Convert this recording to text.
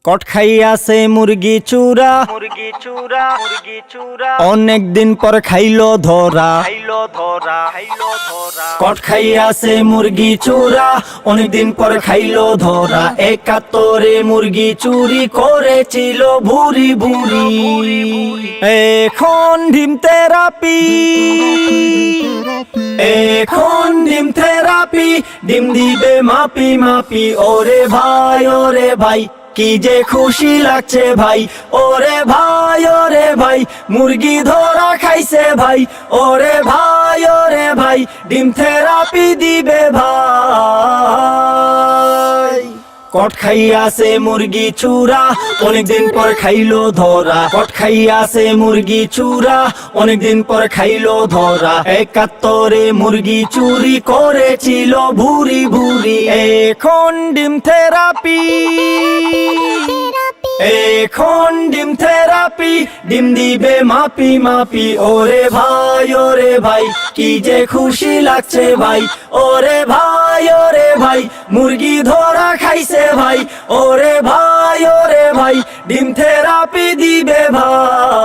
কট খাইয়াছে মুরগি চূরা, অনেক দিন পর খাইলো ধরা। কট খাইয়াছে মুরগি চূরা, অনেক দিন পর খাইলো ধরা। ৭১ মুরগি চুরি করেছিল ভুরি ভুরি। এখন ডিম থেরাপি, এখন ডিম থেরাপি, ডিম দিবে মাপি মাপি। ওরে ভাই ওরে ভাই, কি যে খুশি লাগছে ভাই। ওরে ভাই ওরে ভাই, মুরগি ধরা খাইছে ভাই। ওরে ভাই ওরে ভাই, ডিম থেরাপি দিবে ভাই। কট খাইয়াছে মুরগি চূরা, অনেকদিন পর খাইলো ধরা। কট খাইয়াছে মুরগি চূরা, অনেকদিন পর খাইলো ধরা। ৭১ মুরগি চুরি করেছিল ভুরি ভুরি। এখন ডিম থেরাপি, এখন ডিম থেরাপি, ডিম দিবে মাপি মাপি। ওরে ভাই ওরে ভাই, কি যে খুশি লাগছে ভাই। ওরে ভাই ওরে ভাই, মুরগি ধরা খাইছে ভাই। ওরে ভাই ওরে ভাই, ডিম থেরাপি দিবে ভাই।